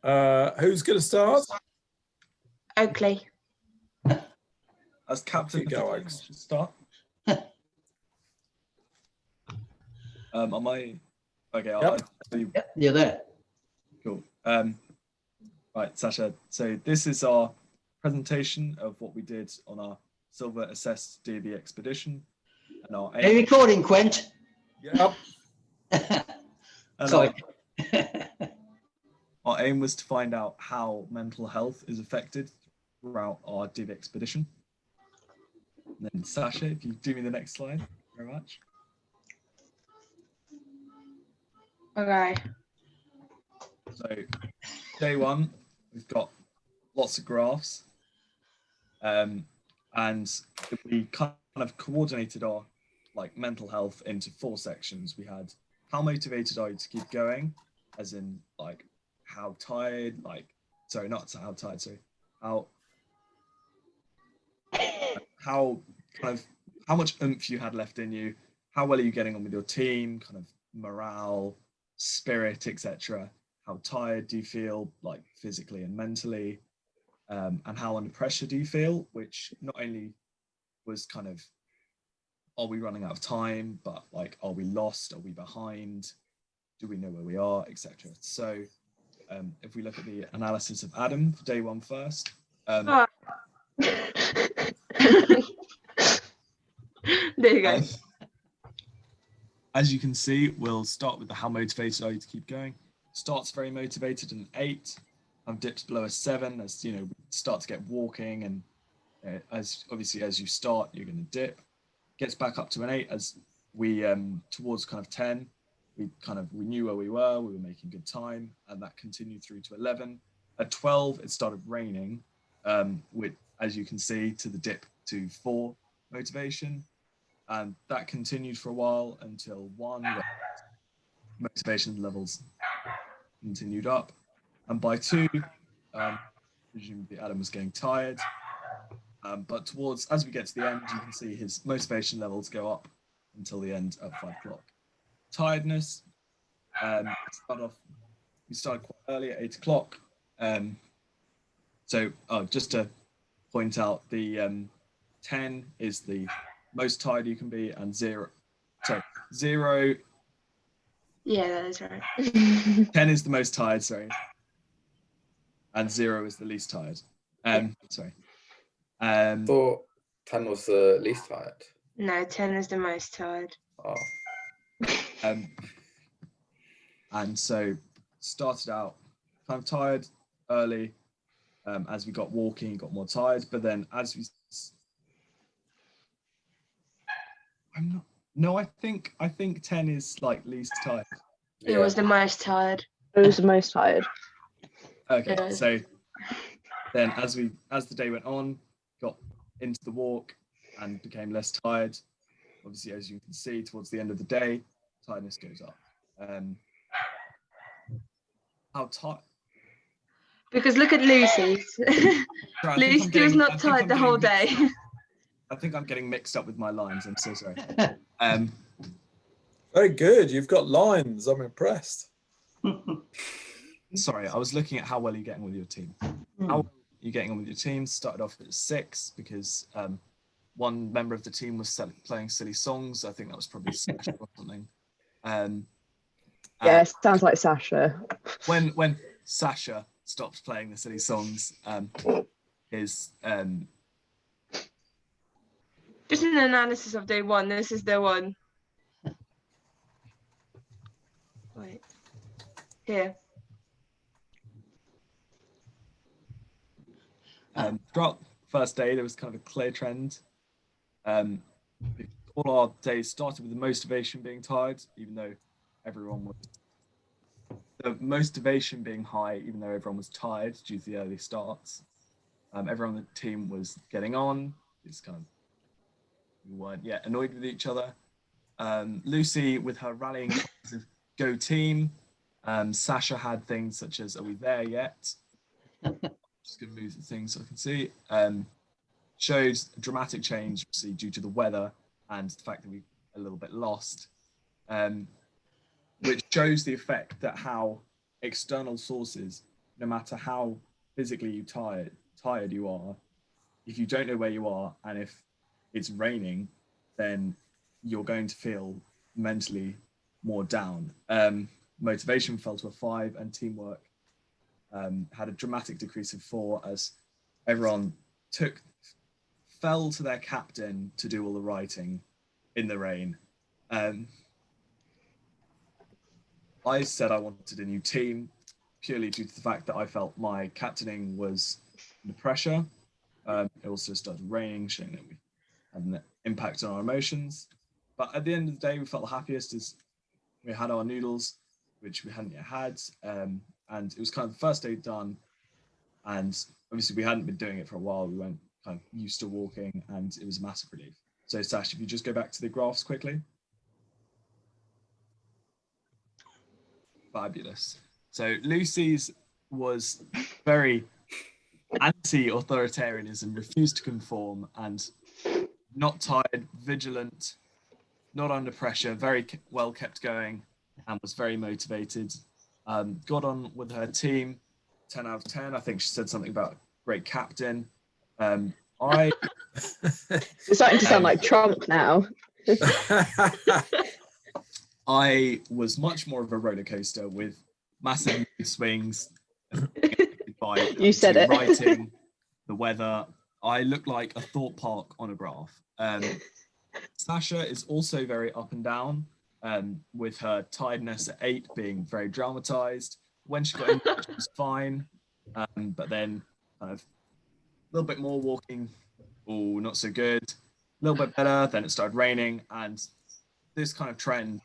Who's going to start? Oakley. As captain, Go, I should start. Am I okay? Yep. Yep, you're there. Cool. Right, Sasha. So this is our presentation of what we did on our Silver Assessed DofE expedition, and our Are you recording, Quent? Yep. Sorry. Our aim was to find out how mental health is affected throughout our DofE expedition. And then Sasha, if you do me the next slide, very much. Okay. So day one, we've got lots of graphs, and we kind of coordinated our mental health into 4 sections. We had how motivated are you to keep going, as in how tired, sorry, not how tired, sorry, how much oomph you had left in you, how well are you getting on with your team, kind of morale, spirit, etc. How tired do you feel, physically and mentally, and how under pressure do you feel, which not only was kind of, are we running out of time, but are we lost, are we behind, do we know where we are, etc. So if we look at the analysis of Adam for day 1 first. There you go. As you can see, we'll start with the how motivated are you to keep going. Starts very motivated an 8. I've dipped below a 7 as we start to get walking, and as you start, you're going to dip. Gets back up to an 8 as we towards kind of 10. We knew where we were making good time, and that continued through to 11. At 12, it started raining, with, as you can see, to the dip to 4 motivation, and that continued for a while until 1, where motivation levels continued up, and by 2, presumably Adam was getting tired, but as we get to the end, you can see his motivation levels go up until the end at 5 o'clock. Tiredness, we started quite early at 8 o'clock. So just to point out, the 10 is the most tired you can be, and 0. Yeah, that is right. 10 is the most tired, sorry, and 0 is the least tired. Sorry. I thought 10 was the least tired. No, 10 is the most tired. Oh. And so started out kind of tired early. As we got walking, got more tired, but then as we, I think 10 is least tired. It was the most tired. It was the most tired. Okay, so then as the day went on, got into the walk and became less tired. Obviously, as you can see, towards the end of the day, tiredness goes up. How tired? Because look at Lucy's. Lucy was not tired the whole day. I think I'm getting mixed up with my lines. I'm so sorry. Very good. You've got lines. I'm impressed. Sorry, I was looking at how well you're getting with your team. How well you're getting on with your team. Started off at 6 because one member of the team was playing silly songs. I think that was probably Sasha or something. Yeah, sounds like Sasha. When Sasha stopped playing the silly songs, just an analysis of day 1. This is day 1. Wait. Here. Throughout the first day, there was kind of a clear trend. All our days started with the motivation being tired, even though everyone was. The motivation being high, even though everyone was tired due to the early starts. Everyone on the team was getting on. It's kind of, we weren't yet annoyed with each other. Lucy, with her rallying cries of "Go team," Sasha had things such as "Are we there yet?" Just gonna move the thing so I can see. Showed a dramatic change, obviously, due to the weather and the fact that we a little bit lost, which shows the effect that how external sources no matter how physically tired you are, if you don't know where you are and if it's raining, then you're going to feel mentally more down. Motivation fell to a 5, and teamwork had a dramatic decrease of 4 as everyone fell to their captain to do all the writing in the rain. I said I wanted a new team purely due to the fact that I felt my captaining was under pressure. It also started raining, showing that we had an impact on our emotions. But at the end of the day, we felt the happiest as we had our noodles, which we hadn't yet had. And it was kind of the first day done. And obviously we hadn't been doing it for a while. We weren't kind of used to walking, and it was a massive relief. So Sash, if you just go back to the graphs quickly. Fabulous. So Lucy's was very anti-authoritarianism, refused to conform, and not tired, vigilant, not under pressure, very well kept going, and was very motivated. Got on with her team, 10 out of 10. I think she said something about great captain. It's starting to sound like Trump now. I was much more of a roller coaster with massive mood swings. By You said it. Writing, the weather. I look like a thought park on a graph. Sasha is also very up and down, with her tiredness at 8 being very dramatized. When she got in, she was fine, but then kind of a little bit more walking, oh, not so good. A little bit better, then it started raining, and this kind of trend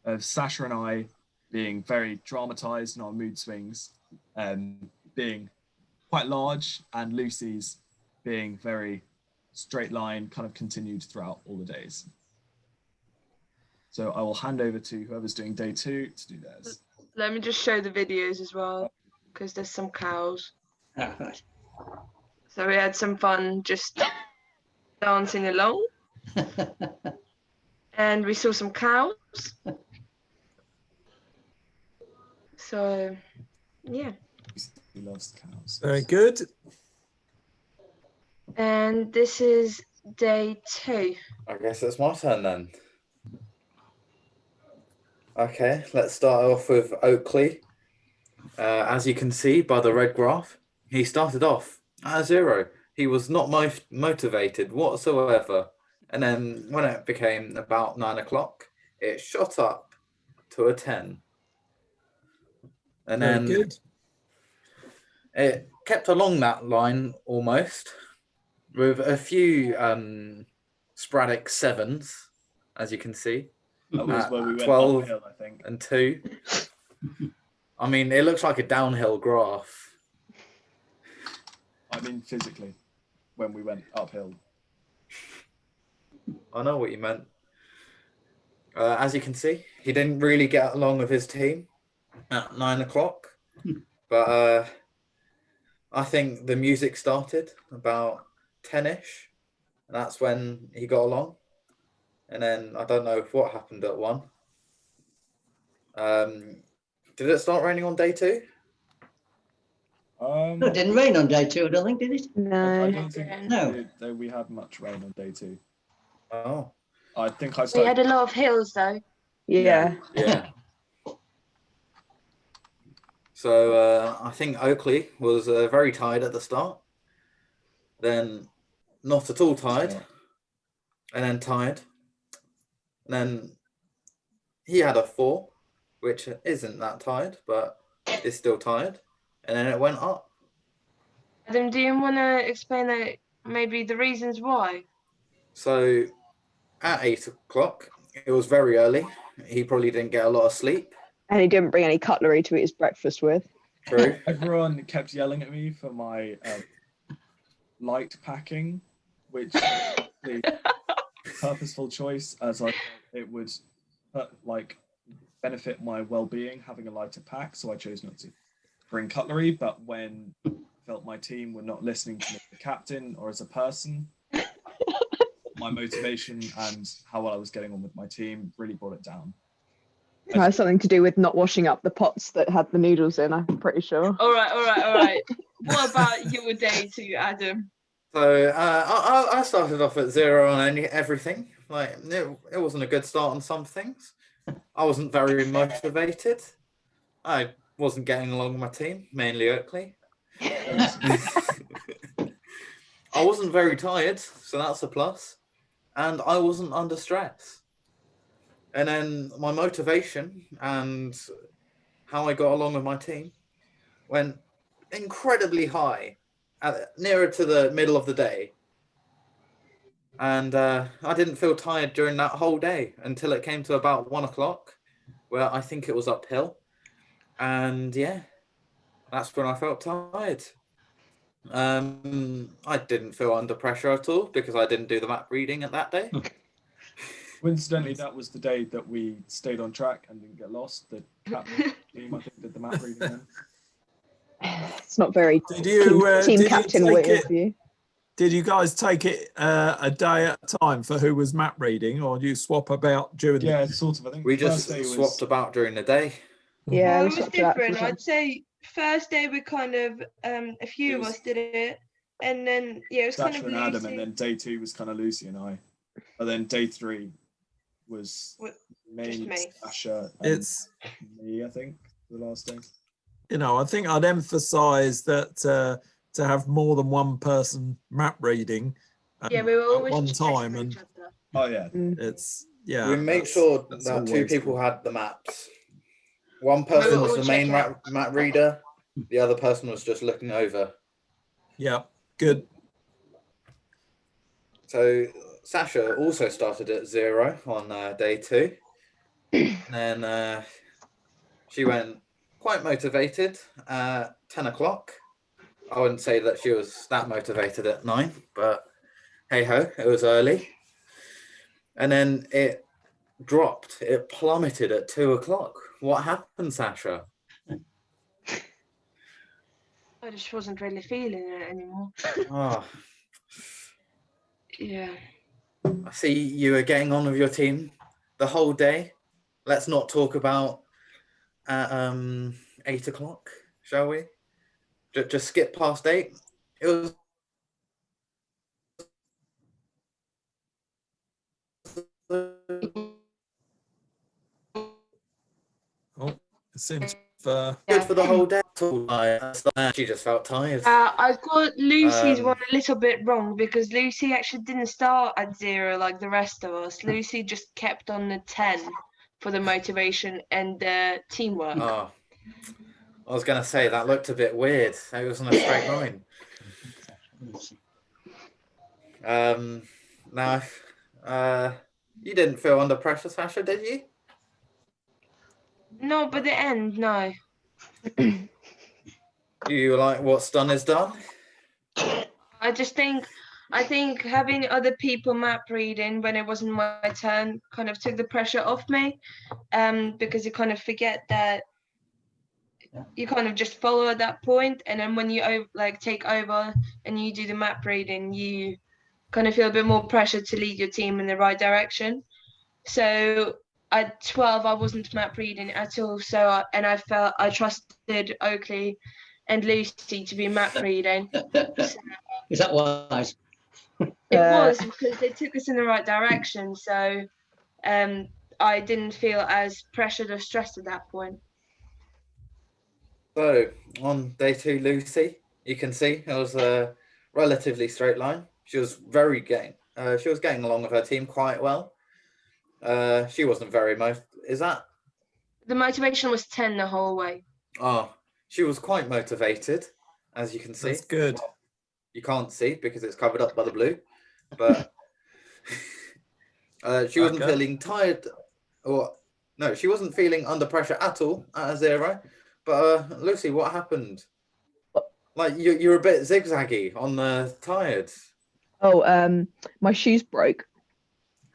of Sasha and I being very dramatized in our mood swings, being quite large, and Lucy's being very straight line, kind of continued throughout all the days. So I will hand over to whoever's doing day 2 to do theirs. Let me just show the videos as well, because there's some cows. Ah, right. So we had some fun just dancing along, and we saw some cows. So, yeah. He loves cows. Very good. And this is day 2. I guess it's my turn then. Okay, let's start off with Oakley. As you can see by the red graph, he started off at 0. He was not motivated whatsoever. And then when it became about 9 o'clock, it shot up to a 10. And Very then good. it kept along that line almost, with a few sporadic 7s, as you can see. That was where we went 12 uphill, I think. and 2. I mean, it looks like a downhill graph. I mean, physically, when we went uphill. I know what you meant. As you can see, he didn't really get along with his team at 9 o'clock. But I think the music started about 10-ish. And that's when he got along. And then I don't know what happened at 1. Did it start raining on day 2? No, it didn't rain on day 2, I don't think, did it? I No. don't think No. we had much rain on day 2. Oh. I think I We started. had a lot of hills though. Yeah. Yeah. So I think Oakley was very tired at the start, then not at all tired, and then tired. And then he had a 4, which isn't that tired, but is still tired. And then it went up. Adam, do you want to explain maybe the reasons why? So at 8 o'clock, it was very early. He probably didn't get a lot of sleep. And he didn't bring any cutlery to eat his breakfast with. True. Everyone kept yelling at me for my light packing, which the purposeful choice, as I thought it would benefit my well-being having a lighter pack, so I chose not to bring cutlery. But when I felt my team were not listening to me as a captain or as a person, my motivation and how well I was getting on with my team really brought it down. It has something to do with not washing up the pots that had the noodles in, I'm pretty sure. All right. What about your day 2, Adam? So I started off at 0 on everything. Like it wasn't a good start on some things. I wasn't very motivated. I wasn't getting along with my team, mainly Oakley. I wasn't very tired, so that's a plus. And I wasn't under stress. And then my motivation and how I got along with my team went incredibly high, nearer to the middle of the day. And I didn't feel tired during that whole day until it came to about 1 o'clock, where I think it was uphill. And yeah, that's when I felt tired. I didn't feel under pressure at all because I didn't do the map reading at that day. Coincidentally, that was the day that we stayed on track and didn't get lost. The captain team, I think, did the map reading then. It's not very Did you, team did you captain take way it- of you. Did you guys take it a day at a time for who was map reading, or do you swap about during Yeah, sort of. I think We the first just day was- swapped about during the day. Yeah, Well, we it was swapped it out different. for I'd say first day we kind of a few It of was- us did it, and then yeah, it was kind Sasha of and Adam, Lucy. and then day 2 was kind of Lucy and I. But then day 3 was What- me, me. Sasha, and it's, me, I think, the last day. you know, I think I'd emphasize that to have more than one person map reading Yeah, we were at always one just checking time, for and each other. Oh, yeah. it's, yeah. We made that's- sure that's that 2 always people good. had the maps. One person were was all the main checking. map reader. The other person was just looking over. Yeah, good. So Sasha also started at 0 on day 2. And then she went quite motivated at 10 o'clock. I wouldn't say that she was that motivated at 9, but hey ho, it was early. And then it dropped, it plummeted at 2 o'clock. What happened, Sasha? I just wasn't really feeling it anymore. Oh, Yeah. I see you were getting on with your team the whole day. Let's not talk about at 8 o'clock, shall we? Just skip past 8. It was Oh, it seems good for the whole day. She just felt tired. I got Lucy's Um, one a little bit wrong because Lucy actually didn't start at 0 like the rest of us. Lucy just kept on the 10 for the motivation and the teamwork. Oh, I was going to say that looked a bit weird. It was on a straight line. Now, you didn't feel under pressure, Sasha, did you? No, but the end, no. You were like, what's done is done? I think having other people map reading when it wasn't my turn kind of took the pressure off me, because you kind of forget that you kind of just follow at that point, and then when you take over and you do the map reading, you kind of feel a bit more pressure to lead your team in the right direction. So at 12, I wasn't map reading at all. So I trusted Oakley and Lucy to be map reading. Is that wise? It was because they took us in the right direction. So I didn't feel as pressured or stressed at that point. So on day 2, Lucy, you can see it was a relatively straight line. She was getting along with her team quite well. She wasn't very is that? The motivation was 10 the whole way. Oh, she was quite motivated, as you can see. that's good. You can't see because it's covered up by the blue, but she wasn't Okay. feeling tired, or no, she wasn't feeling under pressure at all at a 0. But Lucy, what happened? Like you're a bit zigzaggy on the tired. Oh, my shoes broke.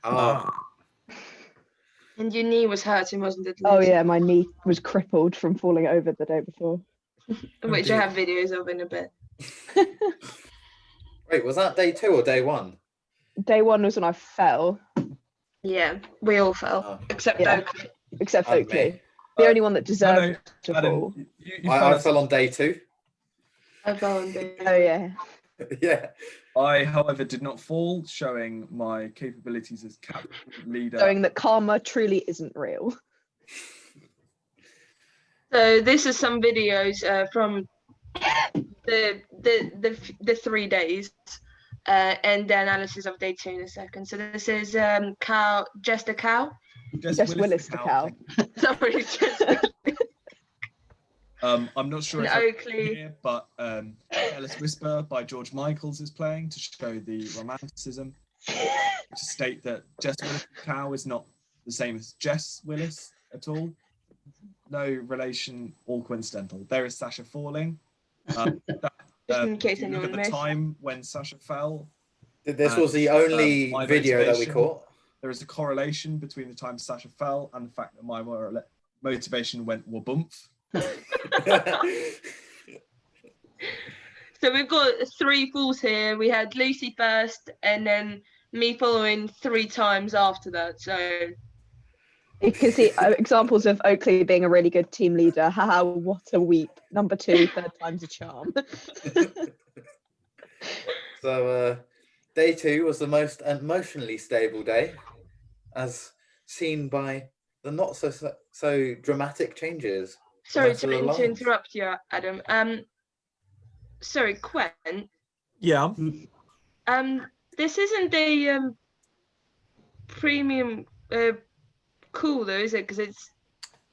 Oh, And your knee was hurting, wasn't it? Oh Lucy? yeah, my knee was crippled from falling over the day before. Which I have videos of in a bit. wait, was that day 2 or day 1? Day 1 was when I fell. Yeah, we all fell, Oh. except Yeah. Oakley. except And Oakley, me. the only one that deserved to fall. Adam, you I fell on day 2. I found it. Oh yeah. Yeah. I, however, did not fall, showing my capabilities as captain, leader. Showing that karma truly isn't real. So this is some videos from the 3 days, and the analysis of day 2 in a second. So this is Jess the cow. Jess Willis the cow. Sorry, Jess. I'm not sure And if I'm Oakley. here, but Careless Whisper by George Michaels is playing to show the romanticism, to state that Jess Willis the cow is not the same as Jess Willis at all. No relation, all coincidental. There is Sasha falling. Just in case if you look anyone at the missed. time when Sasha fell, This was the only my video that we motivation. caught. there is a correlation between the time Sasha fell and the fact that my motivation went waboomf. So we've got 3 falls here. We had Lucy first, and then me following 3 times after that. So You can see examples of Oakley being a really good team leader. Haha, what a weep. Number 2, third time's a charm. So day 2 was the most emotionally stable day, as seen by the not so dramatic changes. sorry Most of the to lines. interrupt you, Adam. Sorry, Quen. Yeah. This isn't a premium call though, is it? Because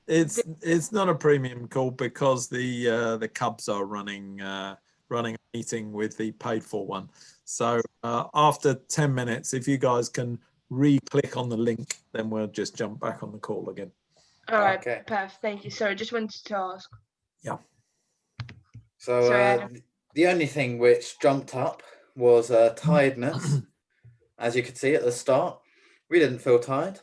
It's not a premium call because the Cubs are running a meeting with the paid for one. So after 10 minutes, if you guys can re-click on the link, then we'll just jump back on the call again. all right, Okay. Perf. Thank you. Sorry, just wanted to ask. So Sorry, Adam. the only thing which jumped up was tiredness. As you could see at the start, we didn't feel tired,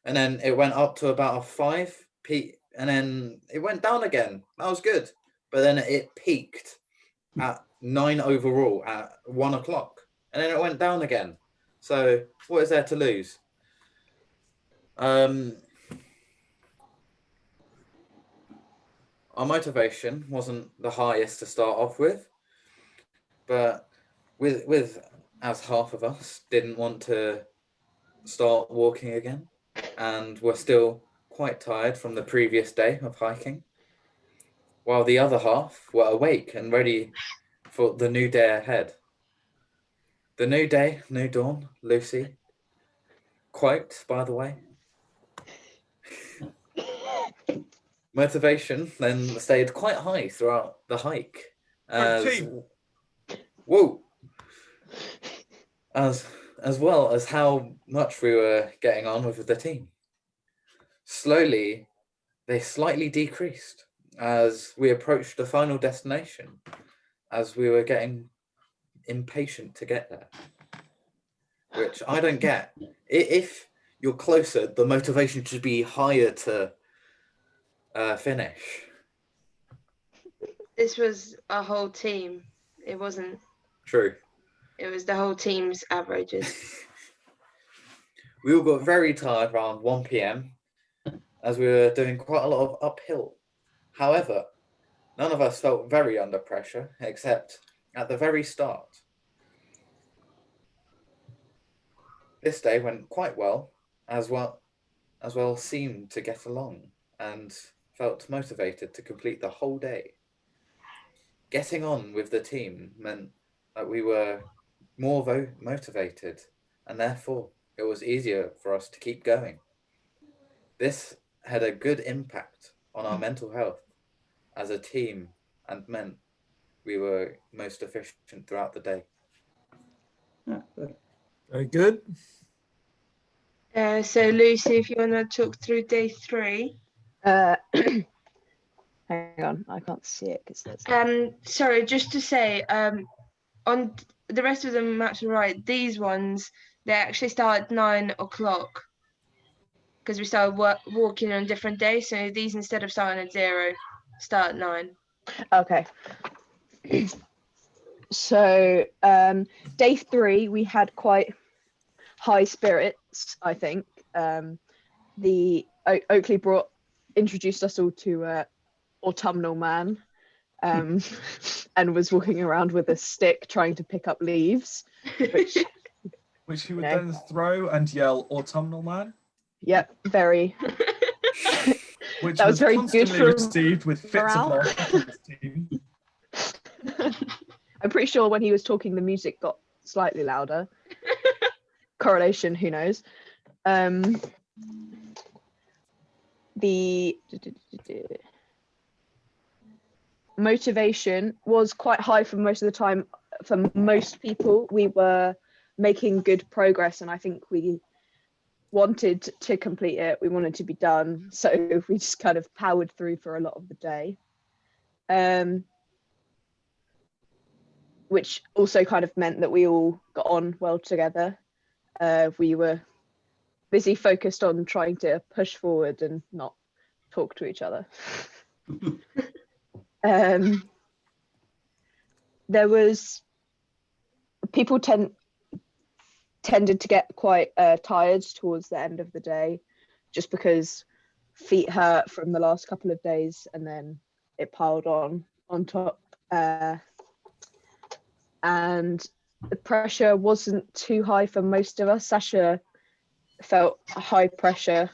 and then it went up to about a 5 peak, and then it went down again. That was good, but then it peaked at 9 overall at 1 o'clock, and then it went down again. So what is there to lose? Our motivation wasn't the highest to start off with, but with as half of us didn't want to start walking again, and were still quite tired from the previous day of hiking, while the other half were awake and ready for the new day ahead. The new day, new dawn, Lucy. Quote, by the way. Motivation then stayed quite high throughout the hike. Whoa! As well as how much we were getting on with the team. Slowly, they slightly decreased as we approached the final destination, as we were getting impatient to get there. Which I don't get. If you're closer, the motivation should be higher to finish. This was a whole team. It wasn't. True. It was the whole team's averages. We all got very tired around 1 p.m. as we were doing quite a lot of uphill. However, none of us felt very under pressure, except at the very start. This day went quite well as well seemed to get along and felt motivated to complete the whole day. Getting on with the team meant that we were more motivated, and therefore it was easier for us to keep going. This had a good impact on our mental health as a team and meant we were most efficient throughout the day. Good. Very good. So Lucy, if you want to talk through day 3. Hang on, I can't see it because there's. Sorry, just to say, on the rest of the maps are right. These ones, they actually start at 9 o'clock because we started walking on different days. So these, instead of starting at 0, start at 9. Okay. So day 3, we had quite high spirits, I think. The Oakley introduced us all to Autumnal Man, and was walking around with a stick trying to pick up leaves, Which he would No. then throw and yell, "Autumnal Man," yep, very. which That was was very good constantly for received with fits of morale. laughter from his team. I'm pretty sure when he was talking, the music got slightly louder. Correlation, who knows? The motivation was quite high for most of the time. For most people, we were making good progress, and I think we wanted to complete it. We wanted to be done, so we just kind of powered through for a lot of the day. Which also kind of meant that we all got on well together. We were busy focused on trying to push forward and not talk to each other. There was people tended to get quite tired towards the end of the day, just because feet hurt from the last couple of days, and then it piled on top. And the pressure wasn't too high for most of us. Sasha felt high pressure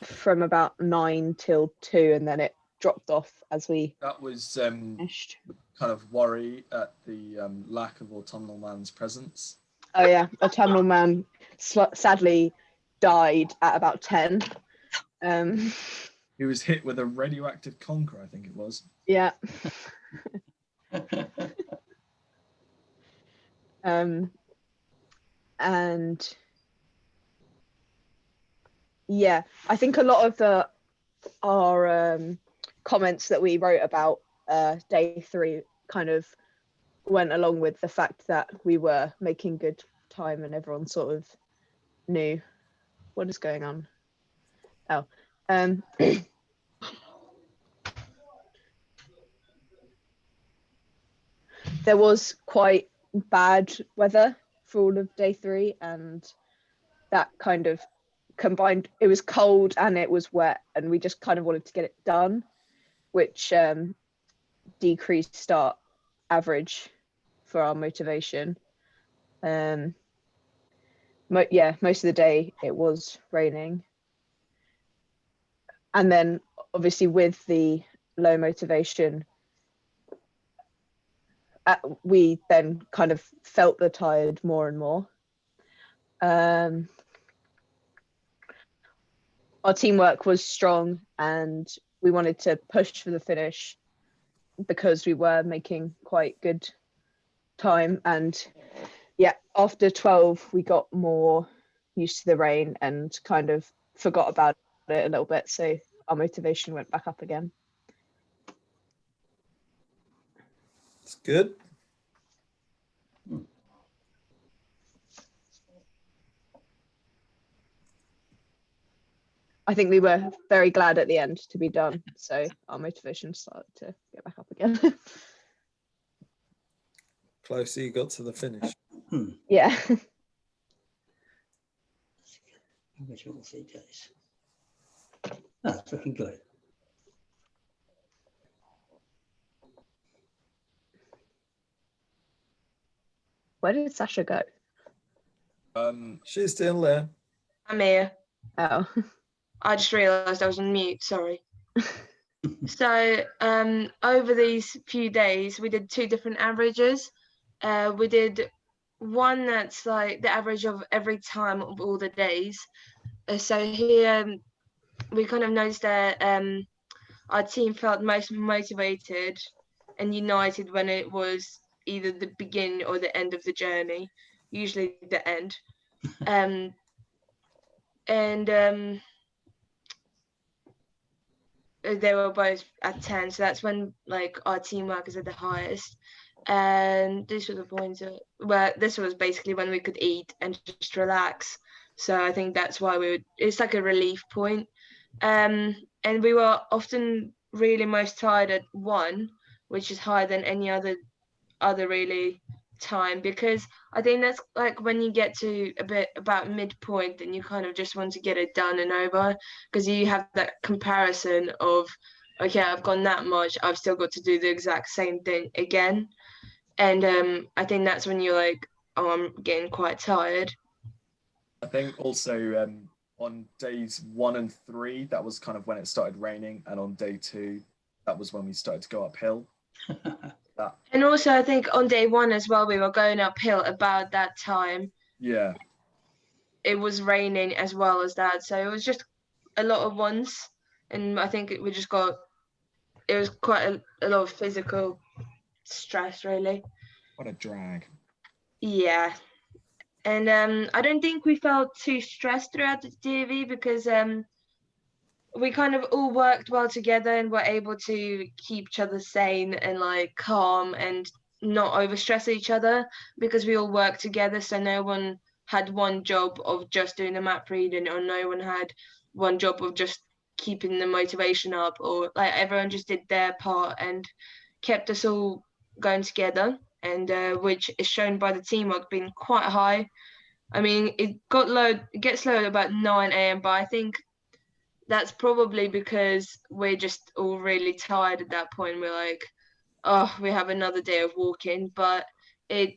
from about 9 till 2, and then it dropped off as we That was finished. kind of worry at the lack of Autumnal Man's presence. Oh yeah, Autumnal Man sadly died at about 10. He was hit with a radioactive conker, I think it was. Yeah. And yeah, I think a lot of our comments that we wrote about day 3 kind of went along with the fact that we were making good time, and everyone sort of knew what is going on. There was quite bad weather for all of day 3, and that kind of combined. It was cold and it was wet, and we just kind of wanted to get it done, which decreased our average for our motivation. Most of the day it was raining, and then obviously with the low motivation, we then kind of felt the tired more and more. Our teamwork was strong, and we wanted to push for the finish because we were making quite good time. And yeah, after 12 we got more used to the rain and kind of forgot about it a little bit, so our motivation went back up again. It's good. I think we were very glad at the end to be done, so our motivation started to get back up again. Closer you got to the finish. Yeah. Which all 3 days. That's looking good. Where did Sasha go? She's still there. I'm here. Oh. I just realised I was on mute, sorry. So over these few days, we did 2 different averages. We did one that's like the average of every time of all the days. So here we kind of noticed that our team felt most motivated and united when it was either the beginning or the end of the journey, usually the end. They were both at 10, so that's when like our teamwork is at the highest. And this was the point where this was basically when we could eat and just relax. So I think that's why it's like a relief point. And we were often really most tired at 1, which is higher than any other really time, because I think that's like when you get to a bit about midpoint and you kind of just want to get it done and over, because you have that comparison of, okay, I've gone that much, I've still got to do the exact same thing again. And I think that's when you're like, oh, I'm getting quite tired. I think also on days 1 and 3, that was kind of when it started raining, and on day 2, that was when we started to go uphill. And also, I think on day 1 as well, we were going uphill about that time. Yeah. It was raining as well as that, so it was just a lot of ones, and I think it was quite a lot of physical stress, really. What a drag. Yeah. And I don't think we felt too stressed throughout the DofE, because we kind of all worked well together and were able to keep each other sane and like calm and not overstress each other, because we all worked together. So no one had one job of just doing the map reading, or no one had one job of just keeping the motivation up, or like everyone just did their part and kept us all going together. And which is shown by the teamwork being quite high. I mean, it gets low at about 9 a.m., but I think that's probably because we're just all really tired at that point. We're like, oh, we have another day of walking, but it